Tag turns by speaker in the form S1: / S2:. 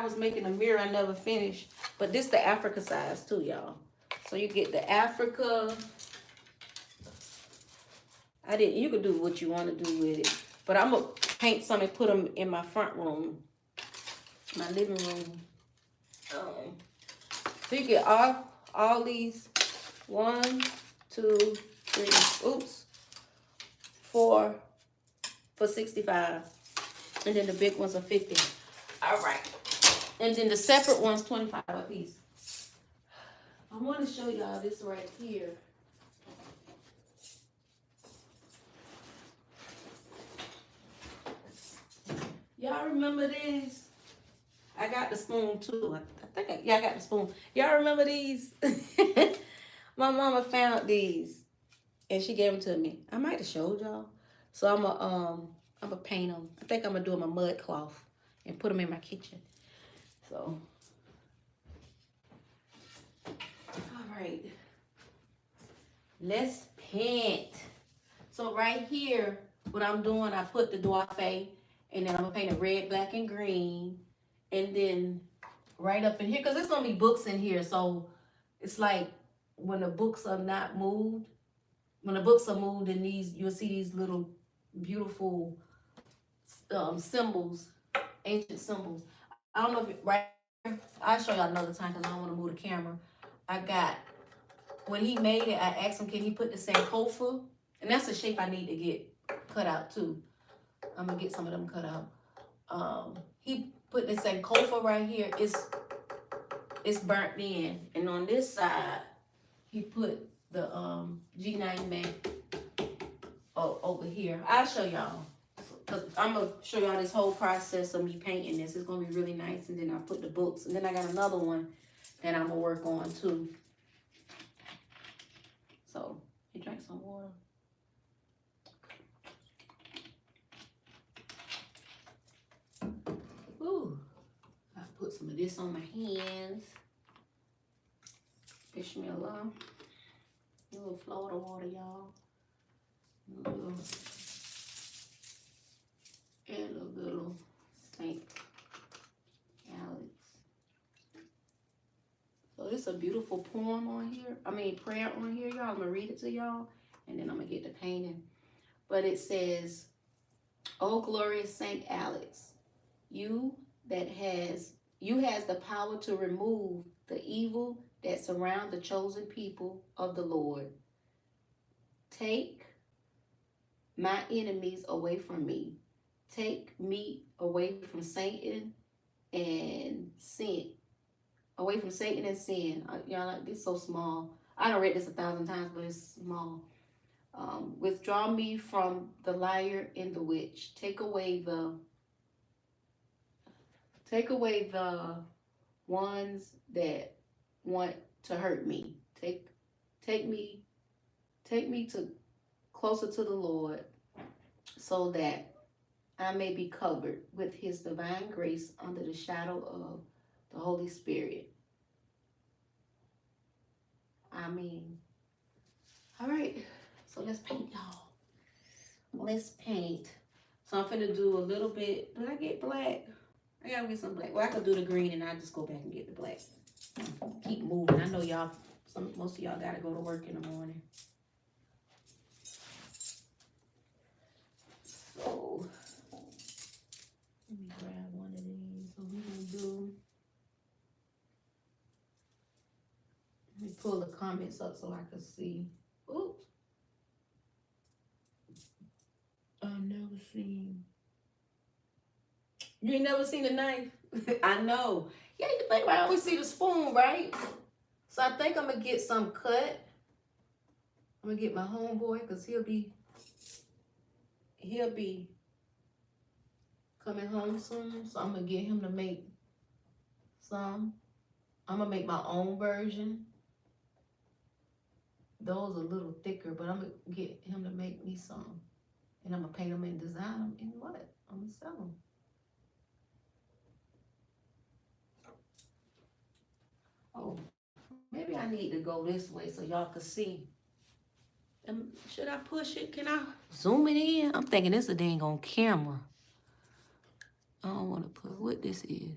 S1: was making a mirror I never finished. But this the Africa size too, y'all. So you get the Africa. You could do what you want to do with it. But I'm going to paint some and put them in my front room. My living room. So you get all these 1, 2, 3, oops, 4 for 65, and then the big ones are 50. All right, and then the separate ones 25 a piece. I want to show y'all this right here. Y'all remember these? I got the spoon too. I got the spoon. Y'all remember these? My mama found these and she gave them to me. I might have showed y'all. So I'm gonna paint them. I think I'm gonna do them a mud cloth and put them in my kitchen. So, all right, let's paint. So right here, what I'm doing, I put the Dwarf, and then I'm gonna paint it red, black, and green. And then right up in here, because there's gonna be books in here, so it's like when the books are not moved, when the books are moved in these, you'll see these little beautiful symbols, ancient symbols. I don't know if right here, I'll show y'all another time because I don't want to move the camera. I got, when he made it, I asked him, can he put the Sankofa? And that's the shape I need to get cut out too. I'm gonna get some of them cut out. He put the Sankofa right here. It's burnt in, and on this side he put the G9 mat over here. I'll show y'all, because I'm gonna show y'all this whole process of me painting this. It's gonna be really nice. And then I put the books, and then I got another one that I'm gonna work on too. So you drank some water. Ooh, I put some of this on my hands. Bismillah. A little Florida water, y'all. And a little St. Alex. So it's a beautiful poem on here. I mean, prayer on here, y'all. I'm going to read it to y'all, and then I'm going to get to painting. But it says, "O glorious St. Alex, you has the power to remove the evil that surround the chosen people of the Lord. Take my enemies away from me. Take me away from Satan and sin. Away from Satan and sin." Y'all, like, this is so small. I done read this 1,000 times, but it's small. "Withdraw me from the liar and the witch. Take away the ones that want to hurt me. Take me to closer to the Lord, so that I may be covered with his divine grace under the shadow of the Holy Spirit. Amen." All right, so let's paint, y'all. Let's paint. So I'm finna do a little bit. Did I get black? I gotta get some black. Well, I could do the green and I'll just go back and get the black. Keep moving. I know y'all, most of y'all gotta go to work in the morning. So let me grab one of these. So we're gonna do, let me pull the comments up so I can see. Oops. I've never seen. You ain't never seen a knife? I know. Yeah, you think I always see the spoon, right? So I think I'm gonna get some cut. I'm gonna get my homeboy, because he'll be coming home soon. So I'm gonna get him to make some. I'm gonna make my own version. Those are a little thicker, but I'm gonna get him to make me some. And I'm gonna paint them and design them in what? I'm gonna sell them. Oh, maybe I need to go this way so y'all can see. Should I push it? Can I zoom it in? I'm thinking this is a dang on camera. I don't want to put what this is.